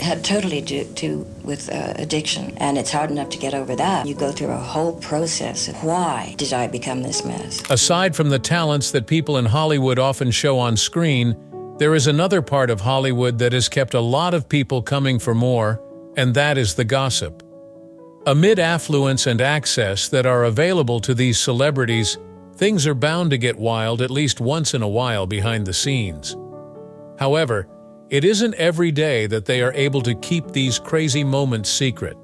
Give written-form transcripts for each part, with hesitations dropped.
had totally to do with addiction, and it's hard enough to get over that. You go through a whole process of why did I become this mess? Aside from the talents that people in Hollywood often show on screen, there is another part of Hollywood that has kept a lot of people coming for more, and that is the gossip. Amid affluence and access that are available to these celebrities, things are bound to get wild at least once in a while behind the scenes. However, it isn't every day that they are able to keep these crazy moments secret.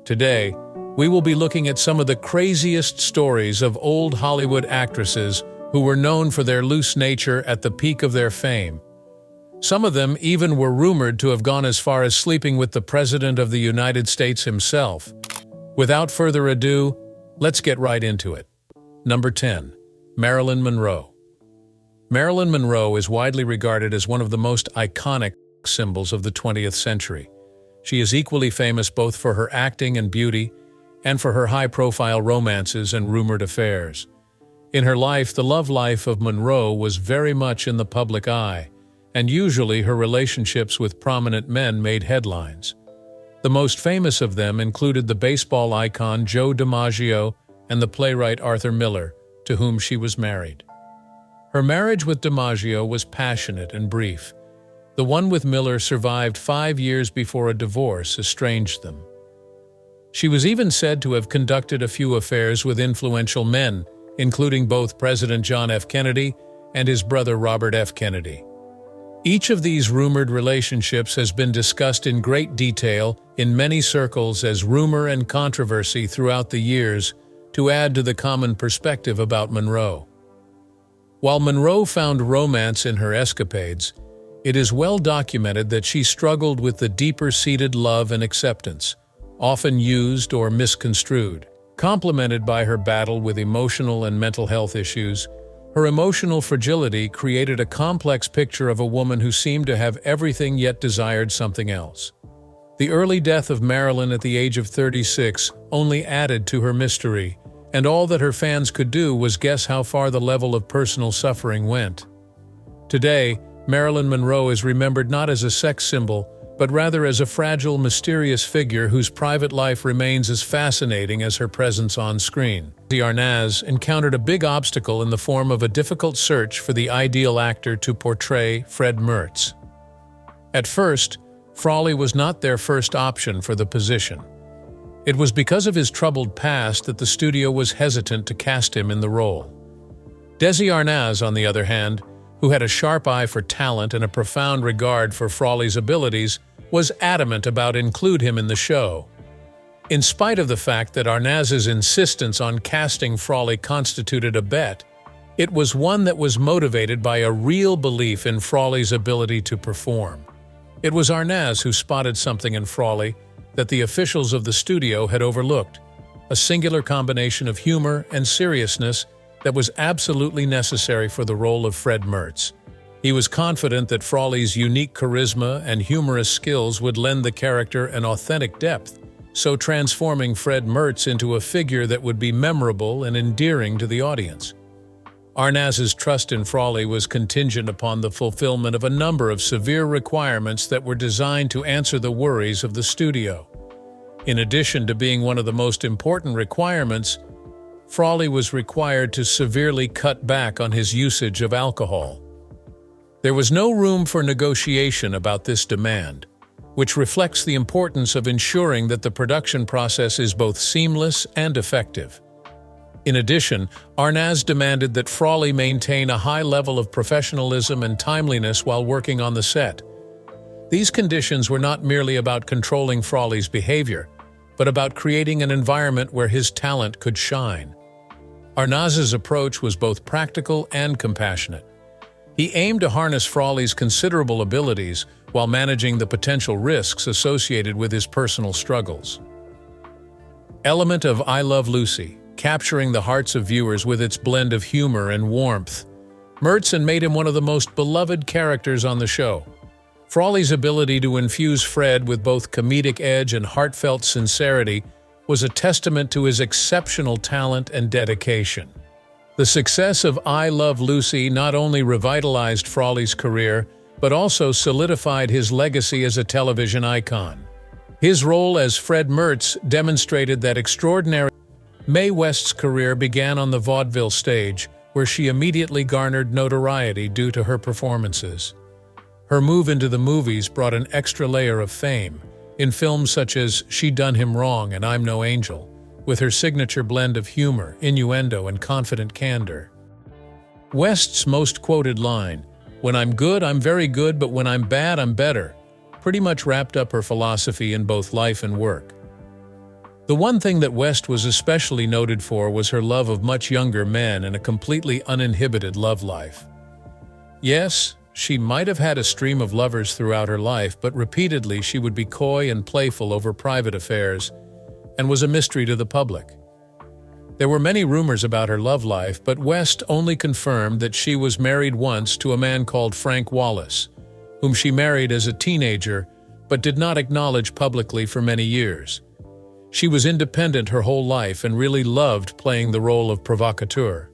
Today, we will be looking at some of the craziest stories of old Hollywood actresses who were known for their loose nature at the peak of their fame. Some of them even were rumored to have gone as far as sleeping with the President of the United States himself. Without further ado, let's get right into it. Number 10. Marilyn Monroe. Marilyn Monroe is widely regarded as one of the most iconic symbols of the 20th century. She is equally famous both for her acting and beauty, and for her high-profile romances and rumored affairs. In her life, the love life of Monroe was very much in the public eye, and usually her relationships with prominent men made headlines. The most famous of them included the baseball icon Joe DiMaggio and the playwright Arthur Miller, to whom she was married. Her marriage with DiMaggio was passionate and brief. The one with Miller survived 5 years before a divorce estranged them. She was even said to have conducted a few affairs with influential men, including both President John F. Kennedy and his brother Robert F. Kennedy. Each of these rumored relationships has been discussed in great detail in many circles as rumor and controversy throughout the years to add to the common perspective about Monroe. While Monroe found romance in her escapades, it is well documented that she struggled with the deeper-seated love and acceptance, often used or misconstrued. Complemented by her battle with emotional and mental health issues, her emotional fragility created a complex picture of a woman who seemed to have everything yet desired something else. The early death of Marilyn at the age of 36 only added to her mystery, and all that her fans could do was guess how far the level of personal suffering went. Today, Marilyn Monroe is remembered not as a sex symbol, but rather as a fragile, mysterious figure whose private life remains as fascinating as her presence on screen. Arnaz encountered a big obstacle in the form of a difficult search for the ideal actor to portray Fred Mertz. At first, Frawley was not their first option for the position. It was because of his troubled past that the studio was hesitant to cast him in the role. Desi Arnaz, on the other hand, who had a sharp eye for talent and a profound regard for Frawley's abilities, was adamant about include him in the show. In spite of the fact that Arnaz's insistence on casting Frawley constituted a bet, it was one that was motivated by a real belief in Frawley's ability to perform. It was Arnaz who spotted something in Frawley that the officials of the studio had overlooked, a singular combination of humor and seriousness that was absolutely necessary for the role of Fred Mertz. He was confident that Frawley's unique charisma and humorous skills would lend the character an authentic depth, so transforming Fred Mertz into a figure that would be memorable and endearing to the audience. Arnaz's trust in Frawley was contingent upon the fulfillment of a number of severe requirements that were designed to answer the worries of the studio. In addition to being one of the most important requirements, Frawley was required to severely cut back on his usage of alcohol. There was no room for negotiation about this demand, which reflects the importance of ensuring that the production process is both seamless and effective. In addition, Arnaz demanded that Frawley maintain a high level of professionalism and timeliness while working on the set. These conditions were not merely about controlling Frawley's behavior, but about creating an environment where his talent could shine. Arnaz's approach was both practical and compassionate. He aimed to harness Frawley's considerable abilities while managing the potential risks associated with his personal struggles. Element of I Love Lucy, capturing the hearts of viewers with its blend of humor and warmth. Mertz made him one of the most beloved characters on the show. Frawley's ability to infuse Fred with both comedic edge and heartfelt sincerity was a testament to his exceptional talent and dedication. The success of I Love Lucy not only revitalized Frawley's career, but also solidified his legacy as a television icon. His role as Fred Mertz demonstrated that extraordinary. Mae West's career began on the vaudeville stage, where she immediately garnered notoriety due to her performances. Her move into the movies brought an extra layer of fame, in films such as She Done Him Wrong and I'm No Angel, with her signature blend of humor, innuendo, and confident candor. West's most quoted line, "When I'm good, I'm very good, but when I'm bad, I'm better," pretty much wrapped up her philosophy in both life and work. The one thing that West was especially noted for was her love of much younger men and a completely uninhibited love life. Yes, she might have had a stream of lovers throughout her life, but repeatedly she would be coy and playful over private affairs, and was a mystery to the public. There were many rumors about her love life, but West only confirmed that she was married once to a man called Frank Wallace, whom she married as a teenager, but did not acknowledge publicly for many years. She was independent her whole life and really loved playing the role of provocateur.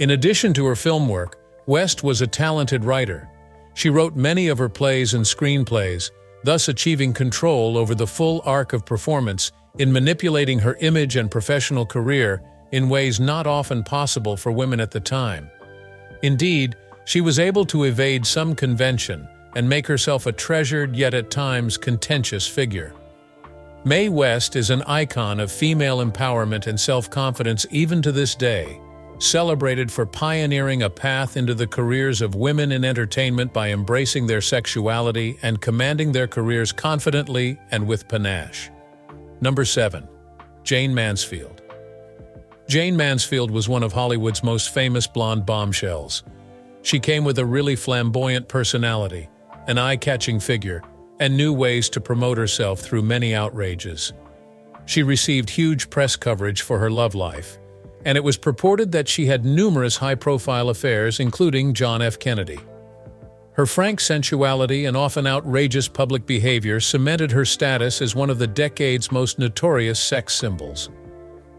In addition to her film work, West was a talented writer. She wrote many of her plays and screenplays, thus achieving control over the full arc of performance in manipulating her image and professional career in ways not often possible for women at the time. Indeed, she was able to evade some convention and make herself a treasured yet at times contentious figure. Mae West is an icon of female empowerment and self-confidence even to this day, celebrated for pioneering a path into the careers of women in entertainment by embracing their sexuality and commanding their careers confidently and with panache. Number 7. Jayne Mansfield. Jayne Mansfield was one of Hollywood's most famous blonde bombshells. She came with a really flamboyant personality, an eye-catching figure, and new ways to promote herself through many outrages. She received huge press coverage for her love life, and it was purported that she had numerous high-profile affairs, including John F. Kennedy. Her frank sensuality and often outrageous public behavior cemented her status as one of the decade's most notorious sex symbols.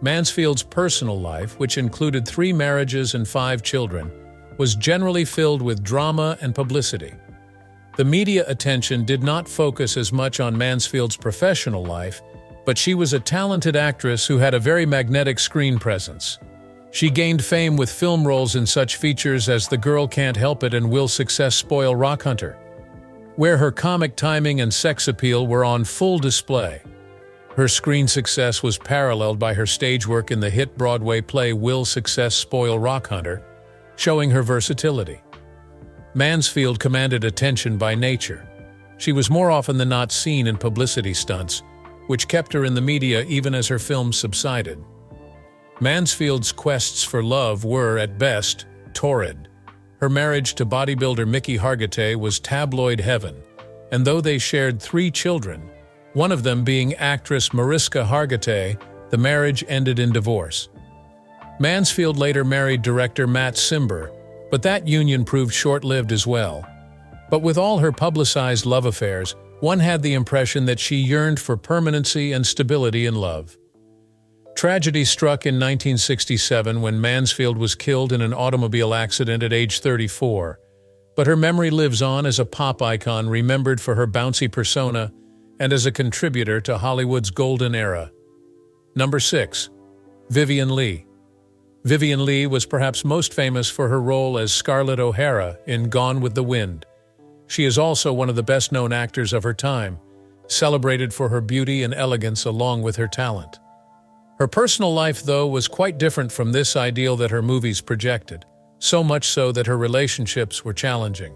Mansfield's personal life, which included 3 marriages and 5 children, was generally filled with drama and publicity. The media attention did not focus as much on Mansfield's professional life, but she was a talented actress who had a very magnetic screen presence. She gained fame with film roles in such features as The Girl Can't Help It and Will Success Spoil Rock Hunter, where her comic timing and sex appeal were on full display. Her screen success was paralleled by her stage work in the hit Broadway play Will Success Spoil Rock Hunter, showing her versatility. Mansfield commanded attention by nature. She was more often than not seen in publicity stunts, which kept her in the media even as her films subsided. Mansfield's quests for love were, at best, torrid. Her marriage to bodybuilder Mickey Hargitay was tabloid heaven, and though they shared 3 children, one of them being actress Mariska Hargitay, the marriage ended in divorce. Mansfield later married director Matt Cimber, but that union proved short-lived as well. But with all her publicized love affairs, one had the impression that she yearned for permanency and stability in love. Tragedy struck in 1967 when Mansfield was killed in an automobile accident at age 34, but her memory lives on as a pop icon remembered for her bouncy persona and as a contributor to Hollywood's golden era. Number 6. Vivien Lee. Vivien Lee was perhaps most famous for her role as Scarlett O'Hara in Gone with the Wind. She is also one of the best-known actors of her time, celebrated for her beauty and elegance along with her talent. Her personal life, though, was quite different from this ideal that her movies projected, so much so that her relationships were challenging.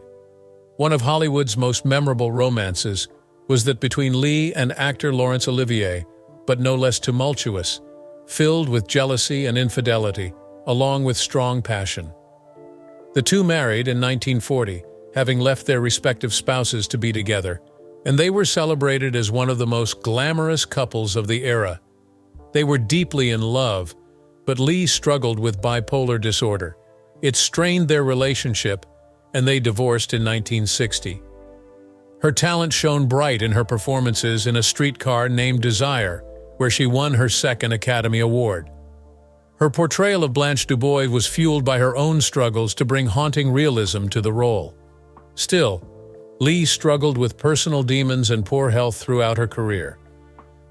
One of Hollywood's most memorable romances was that between Lee and actor Laurence Olivier, but no less tumultuous, filled with jealousy and infidelity, along with strong passion. The two married in 1940, having left their respective spouses to be together, and they were celebrated as one of the most glamorous couples of the era. They were deeply in love, but Lee struggled with bipolar disorder. It strained their relationship, and they divorced in 1960. Her talent shone bright in her performances in A Streetcar Named Desire, where she won her 2nd Academy Award. Her portrayal of Blanche DuBois was fueled by her own struggles to bring haunting realism to the role. Still, Lee struggled with personal demons and poor health throughout her career.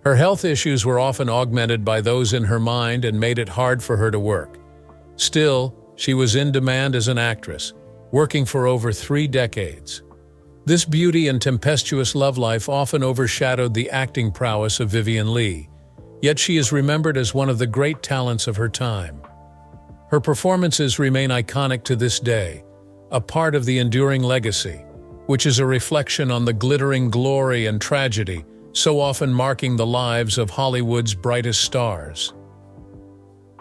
Her health issues were often augmented by those in her mind and made it hard for her to work. Still, she was in demand as an actress, working for over 3 decades. This beauty and tempestuous love life often overshadowed the acting prowess of Vivien Lee, yet she is remembered as one of the great talents of her time. Her performances remain iconic to this day, a part of the enduring legacy, which is a reflection on the glittering glory and tragedy so often marking the lives of Hollywood's brightest stars.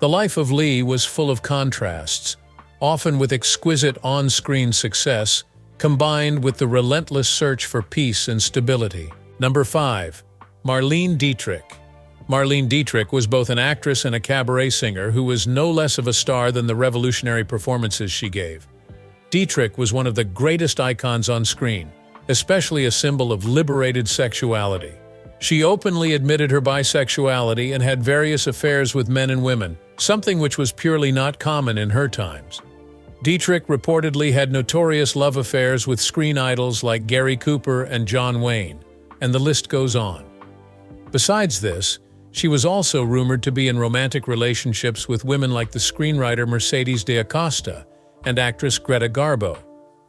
The life of Lee was full of contrasts, often with exquisite on-screen success, combined with the relentless search for peace and stability. Number 5. Marlene Dietrich. Marlene Dietrich was both an actress and a cabaret singer who was no less of a star than the revolutionary performances she gave. Dietrich was one of the greatest icons on screen, especially a symbol of liberated sexuality. She openly admitted her bisexuality and had various affairs with men and women, something which was purely not common in her times. Dietrich reportedly had notorious love affairs with screen idols like Gary Cooper and John Wayne, and the list goes on. Besides this, she was also rumored to be in romantic relationships with women like the screenwriter Mercedes de Acosta and actress Greta Garbo,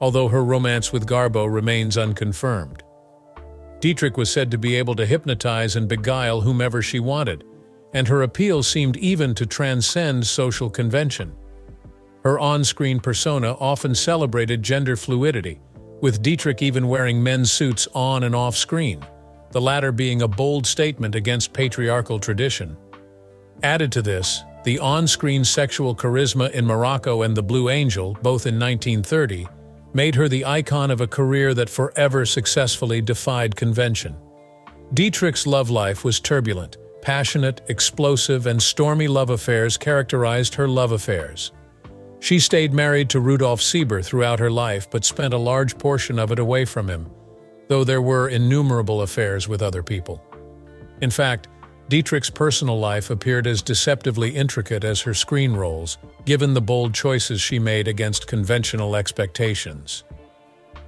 although her romance with Garbo remains unconfirmed. Dietrich was said to be able to hypnotize and beguile whomever she wanted, and her appeal seemed even to transcend social convention. Her on-screen persona often celebrated gender fluidity, with Dietrich even wearing men's suits on and off-screen, the latter being a bold statement against patriarchal tradition. Added to this, the on-screen sexual charisma in Morocco and The Blue Angel, both in 1930, made her the icon of a career that forever successfully defied convention. Dietrich's love life was turbulent, passionate, explosive, and stormy love affairs characterized her love affairs. She stayed married to Rudolf Sieber throughout her life but spent a large portion of it away from him, though there were innumerable affairs with other people. In fact, Dietrich's personal life appeared as deceptively intricate as her screen roles, given the bold choices she made against conventional expectations.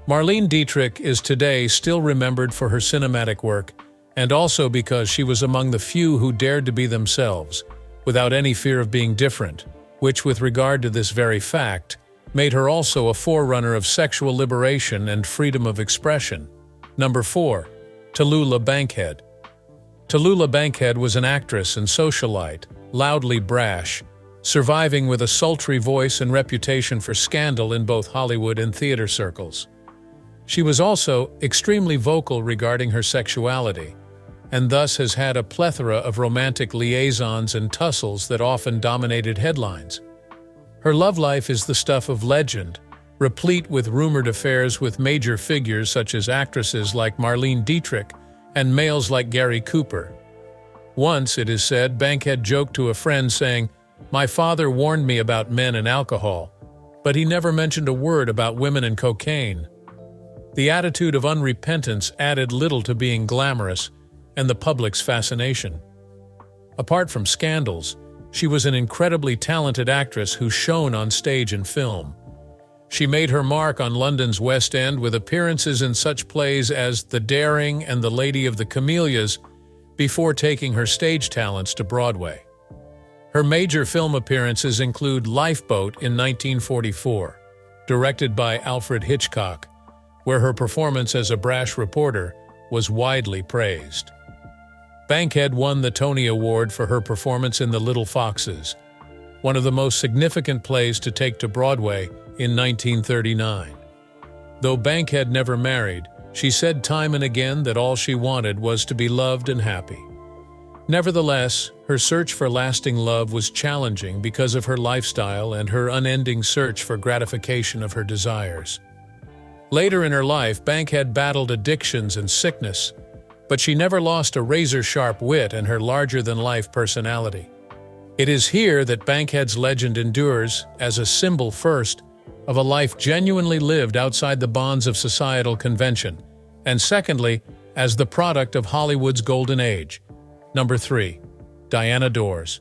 Marlene Dietrich is today still remembered for her cinematic work, and also because she was among the few who dared to be themselves, without any fear of being different, which, with regard to this very fact, made her also a forerunner of sexual liberation and freedom of expression. Number 4. Tula Bankhead. Tula Bankhead was an actress and socialite, loudly brash, surviving with a sultry voice and reputation for scandal in both Hollywood and theater circles. She was also extremely vocal regarding her sexuality, and thus has had a plethora of romantic liaisons and tussles that often dominated headlines. Her love life is the stuff of legend, replete with rumored affairs with major figures such as actresses like Marlene Dietrich and males like Gary Cooper. Once, it is said, Bankhead joked to a friend saying, "My father warned me about men and alcohol, but he never mentioned a word about women and cocaine." The attitude of unrepentance added little to being glamorous and the public's fascination. Apart from scandals, she was an incredibly talented actress who shone on stage and film. She made her mark on London's West End with appearances in such plays as The Daring and The Lady of the Camellias before taking her stage talents to Broadway. Her major film appearances include Lifeboat in 1944, directed by Alfred Hitchcock, where her performance as a brash reporter was widely praised. Bankhead won the Tony Award for her performance in The Little Foxes, one of the most significant plays to take to Broadway in 1939. Though Bankhead never married, she said time and again that all she wanted was to be loved and happy. Nevertheless, her search for lasting love was challenging because of her lifestyle and her unending search for gratification of her desires. Later in her life, Bankhead battled addictions and sickness, but she never lost a razor-sharp wit and her larger-than-life personality. It is here that Bankhead's legend endures as a symbol, first, of a life genuinely lived outside the bonds of societal convention, and secondly, as the product of Hollywood's golden age. Number 3. Diana Dors.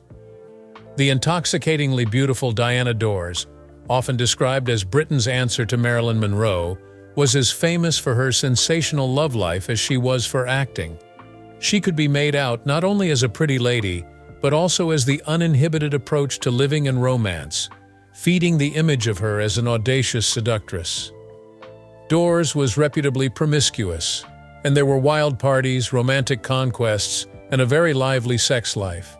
The intoxicatingly beautiful Diana Dors, often described as Britain's answer to Marilyn Monroe, was as famous for her sensational love life as she was for acting. She could be made out not only as a pretty lady, but also as the uninhibited approach to living and romance, feeding the image of her as an audacious seductress. Dors was reputably promiscuous, and there were wild parties, romantic conquests, and a very lively sex life.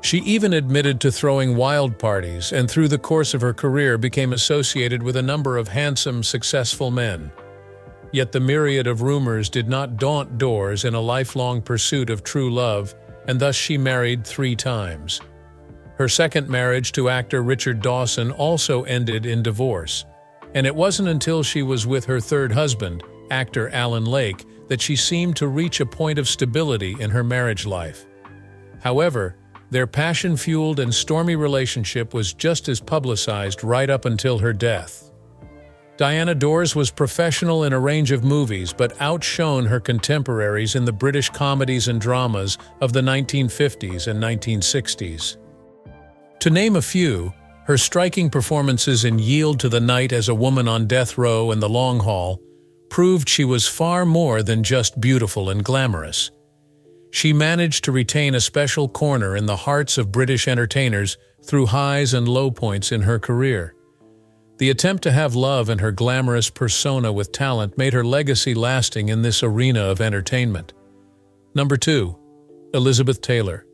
She even admitted to throwing wild parties, and through the course of her career became associated with a number of handsome, successful men. Yet the myriad of rumors did not daunt Dors in a lifelong pursuit of true love, and thus she married 3 times. Her second marriage to actor Richard Dawson also ended in divorce, and it wasn't until she was with her third husband, actor Alan Lake, that she seemed to reach a point of stability in her marriage life. However, their passion-fueled and stormy relationship was just as publicized right up until her death. Diana Dors was professional in a range of movies, but outshone her contemporaries in the British comedies and dramas of the 1950s and 1960s. To name a few, her striking performances in Yield to the Night as a Woman on Death Row and The Long Haul proved she was far more than just beautiful and glamorous. She managed to retain a special corner in the hearts of British entertainers through highs and low points in her career. The attempt to have love and her glamorous persona with talent made her legacy lasting in this arena of entertainment. Number 2. Elizabeth Taylor.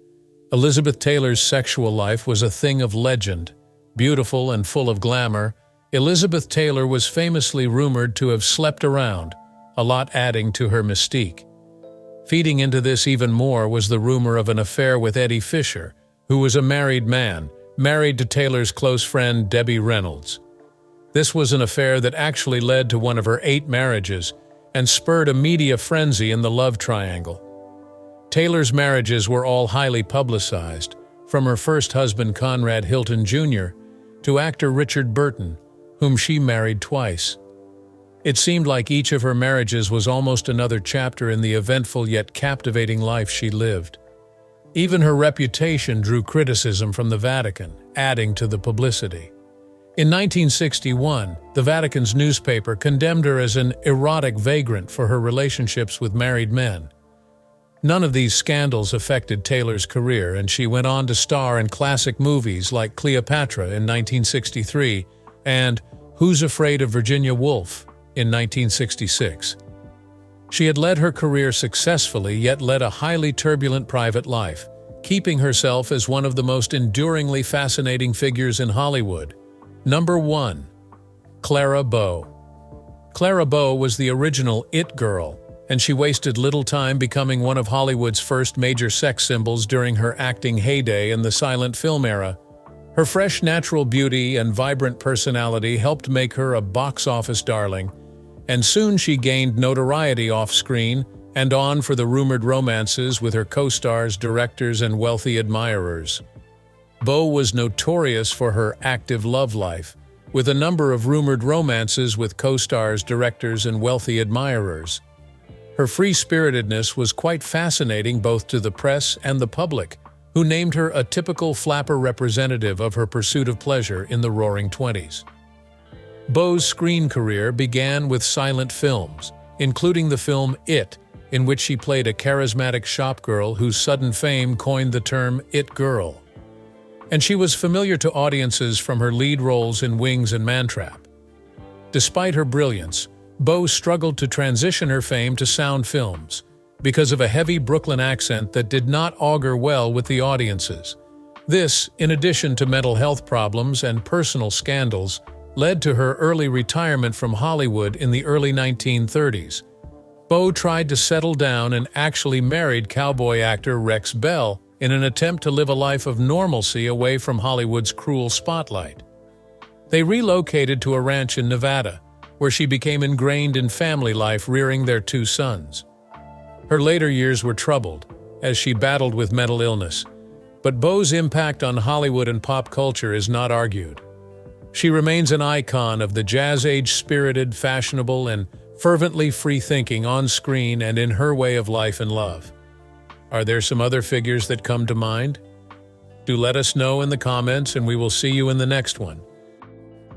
Elizabeth Taylor's sexual life was a thing of legend. Beautiful and full of glamour, Elizabeth Taylor was famously rumored to have slept around, a lot adding to her mystique. Feeding into this even more was the rumor of an affair with Eddie Fisher, who was a married man, married to Taylor's close friend Debbie Reynolds. This was an affair that actually led to one of her 8 marriages and spurred a media frenzy in the love triangle. Taylor's marriages were all highly publicized, from her first husband Conrad Hilton Jr. to actor Richard Burton, whom she married twice. It seemed like each of her marriages was almost another chapter in the eventful yet captivating life she lived. Even her reputation drew criticism from the Vatican, adding to the publicity. In 1961, the Vatican's newspaper condemned her as an erotic vagrant for her relationships with married men. None of these scandals affected Taylor's career, and she went on to star in classic movies like Cleopatra in 1963 and Who's Afraid of Virginia Woolf in 1966. She had led her career successfully, yet led a highly turbulent private life, keeping herself as one of the most enduringly fascinating figures in Hollywood. Number 1. Clara Bo. Clara Bo was the original It Girl, and she wasted little time becoming one of Hollywood's first major sex symbols during her acting heyday in the silent film era. Her fresh natural beauty and vibrant personality helped make her a box office darling, and soon she gained notoriety off-screen and on for the rumored romances with her co-stars, directors, and wealthy admirers. Bo was notorious for her active love life, with a number of rumored romances with co-stars, directors, and wealthy admirers. Her free-spiritedness was quite fascinating both to the press and the public, who named her a typical flapper representative of her pursuit of pleasure in the Roaring Twenties. Bo's screen career began with silent films, including the film It, in which she played a charismatic shopgirl whose sudden fame coined the term It Girl. And she was familiar to audiences from her lead roles in Wings and Mantrap. Despite her brilliance, Bo struggled to transition her fame to sound films because of a heavy Brooklyn accent that did not augur well with the audiences. This, in addition to mental health problems and personal scandals, led to her early retirement from Hollywood in the early 1930s. Bo tried to settle down and actually married cowboy actor Rex Bell in an attempt to live a life of normalcy away from Hollywood's cruel spotlight. They relocated to a ranch in Nevada, where she became ingrained in family life, rearing their 2 sons. Her later years were troubled, as she battled with mental illness, but Bo's impact on Hollywood and pop culture is not argued. She remains an icon of the jazz-age spirited, fashionable, and fervently free-thinking on screen and in her way of life and love. Are there some other figures that come to mind? Do let us know in the comments, and we will see you in the next one.